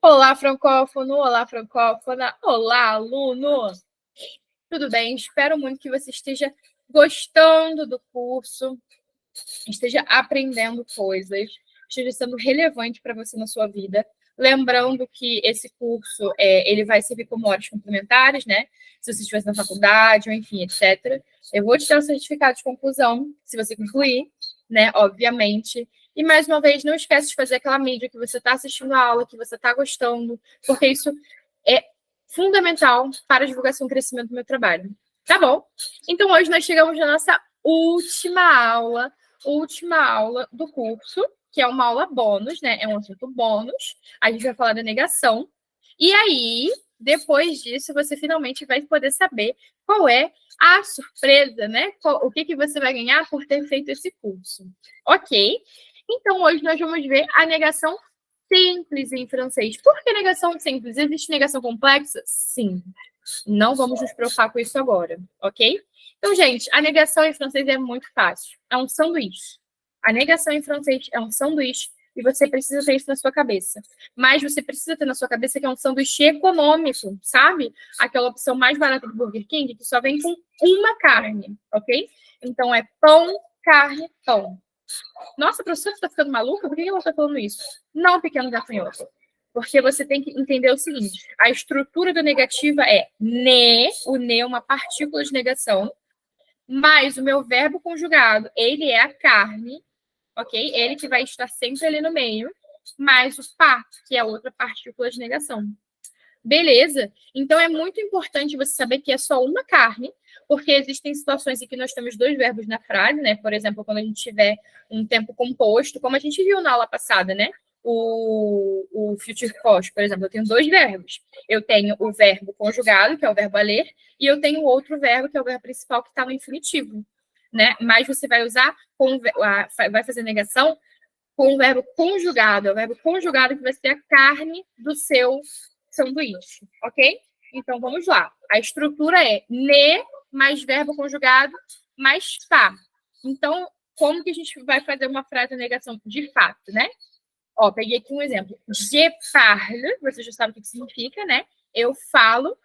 Olá, francófono! Olá, francófona! Olá, aluno! Tudo bem? Espero muito que você esteja gostando do curso, esteja aprendendo coisas, esteja sendo relevante para você na sua vida. Lembrando que esse curso ele vai servir como horas complementares, né? Se você estivesse na faculdade, ou enfim, etc. Eu vou te dar o certificado de conclusão, se você concluir, né? Obviamente. E, mais uma vez, não esquece de fazer aquela mídia que você está assistindo a aula, que você está gostando, porque isso é fundamental para a divulgação e crescimento do meu trabalho. Tá bom? Então, hoje nós chegamos na nossa última aula do curso, que é uma aula bônus, né? É um assunto bônus. A gente vai falar da negação. E aí, depois disso, você finalmente vai poder saber qual é a surpresa, né? O que você vai ganhar por ter feito esse curso. Ok? Então, hoje nós vamos ver a negação simples em francês. Por que negação simples? Existe negação complexa? Sim. Não vamos nos preocupar com isso agora, ok? Então, gente, a negação em francês é muito fácil. É um sanduíche. A negação em francês é um sanduíche e você precisa ter isso na sua cabeça. Mas você precisa ter na sua cabeça que é um sanduíche econômico, sabe? Aquela opção mais barata do Burger King que só vem com uma carne, ok? Então, é pão, carne, pão. Nossa, professora, você está ficando maluca? Por que ela está falando isso? Não, pequeno gafanhoto. Porque você tem que entender o seguinte: a estrutura da negativa é ne, o ne é uma partícula de negação, mais o meu verbo conjugado, ele é a carne, ok? Ele que vai estar sempre ali no meio, mais o pá, que é outra partícula de negação. Beleza? Então é muito importante você saber que é só uma carne, porque existem situações em que nós temos dois verbos na frase, né? Por exemplo, quando a gente tiver um tempo composto, como a gente viu na aula passada, né? O future post, por exemplo, eu tenho dois verbos. Eu tenho o verbo conjugado, que é o verbo a ler, e eu tenho outro verbo, que é o verbo principal, que está no infinitivo, né? Mas você vai usar, vai fazer negação com o verbo conjugado. É o verbo conjugado que vai ser a carne do seu sanduíche, ok? Então, vamos lá. A estrutura é ne mais verbo conjugado mais pá. Então, como que a gente vai fazer uma frase de negação de fato, né? Ó, peguei aqui um exemplo. Je parle, você já sabe o que significa, né? Eu falo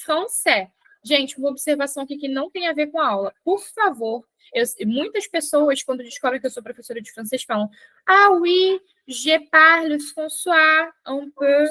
français. Gente, uma observação aqui que não tem a ver com a aula. Por favor, muitas pessoas, quando descobrem que eu sou professora de francês, falam: Ah, oui, je parle François un peu.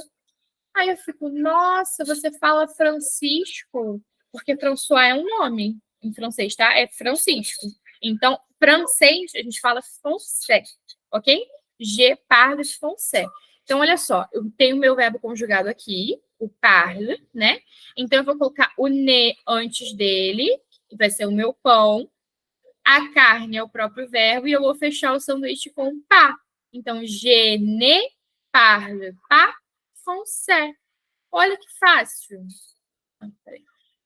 Aí eu fico: Nossa, você fala Francisco? Porque François é um nome em francês, tá? É Francisco. Então, francês, a gente fala français, ok? Je parle français. Então, olha só, eu tenho o meu verbo conjugado aqui, o parle, né? Então, eu vou colocar o ne antes dele, que vai ser o meu pão. A carne é o próprio verbo, e eu vou fechar o sanduíche com pas. Então, je ne parle pas français. Olha que fácil.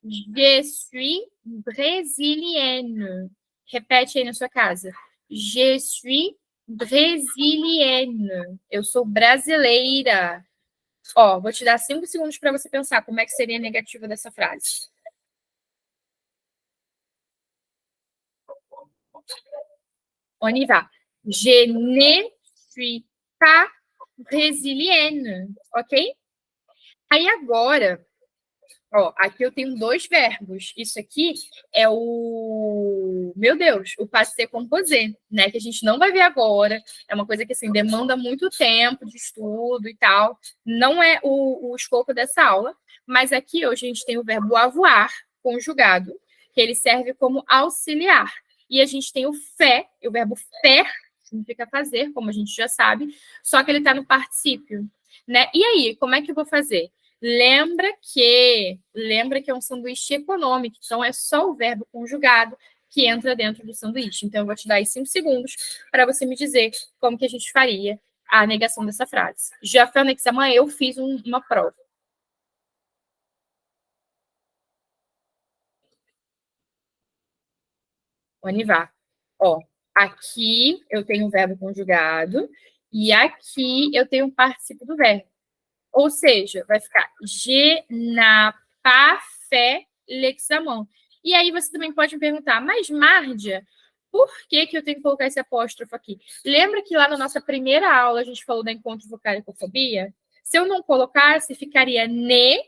Je suis brésilienne. Repete aí na sua casa. Je suis brésilienne. Eu sou brasileira. Ó, vou te dar 5 segundos para você pensar como é que seria a negativa dessa frase. On y va. Je ne suis pas brésilienne. Ok? Aí agora, ó, aqui eu tenho dois verbos. Isso aqui é o, meu Deus, o passé composé, né? Que a gente não vai ver agora. É uma coisa que assim demanda muito tempo de estudo e tal. Não é o escopo dessa aula, mas aqui hoje a gente tem o verbo avoir conjugado, que ele serve como auxiliar. E a gente tem o fait, o verbo faire significa fazer, como a gente já sabe, só que ele está no particípio, né? E aí, como é que eu vou fazer? Lembra que é um sanduíche econômico, então é só o verbo conjugado que entra dentro do sanduíche. Então, eu vou te dar aí 5 segundos para você me dizer como que a gente faria a negação dessa frase. Já foi no examen, eu fiz uma prova. On y va. Ó, aqui eu tenho o verbo conjugado e aqui eu tenho o participio do verbo. Ou seja, vai ficar je n'ai pas fait l'examen. E aí você também pode me perguntar, mas Márdia, por que eu tenho que colocar esse apóstrofo aqui? Lembra que lá na nossa primeira aula a gente falou da encontro vocálico-fobia? Se eu não colocasse, ficaria ne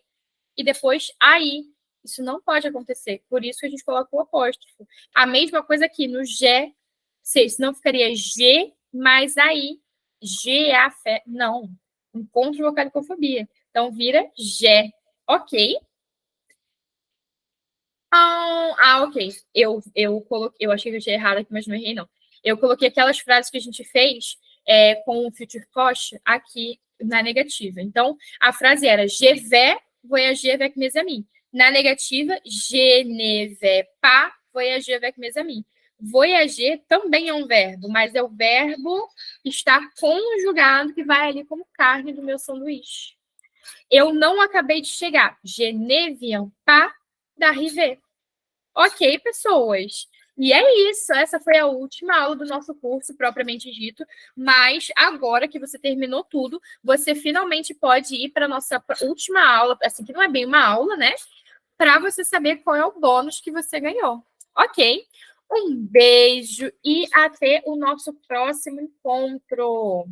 e depois aí. Isso não pode acontecer. Por isso que a gente coloca o apóstrofo. A mesma coisa aqui no G, senão ficaria G mais aí. G, a fé. Não. Encontro de vocadicofobia. Então vira G. Ok? Ok. Eu achei que eu tinha errado aqui, mas não errei, não. Eu coloquei aquelas frases que a gente fez com o future post aqui na negativa. Então, a frase era Je vais voyager avec mes amis. Na negativa, je ne vais pas voyager avec mes amis. Voyager também é um verbo, mas é o verbo que está conjugado, que vai ali como carne do meu sanduíche. Eu não acabei de chegar. Je ne viens pas d'arriver. Ok, pessoas. E é isso. Essa foi a última aula do nosso curso, propriamente dito. Mas agora que você terminou tudo, você finalmente pode ir para a nossa última aula, assim que não é bem uma aula, né? Para você saber qual é o bônus que você ganhou. Ok? Um beijo e até o nosso próximo encontro.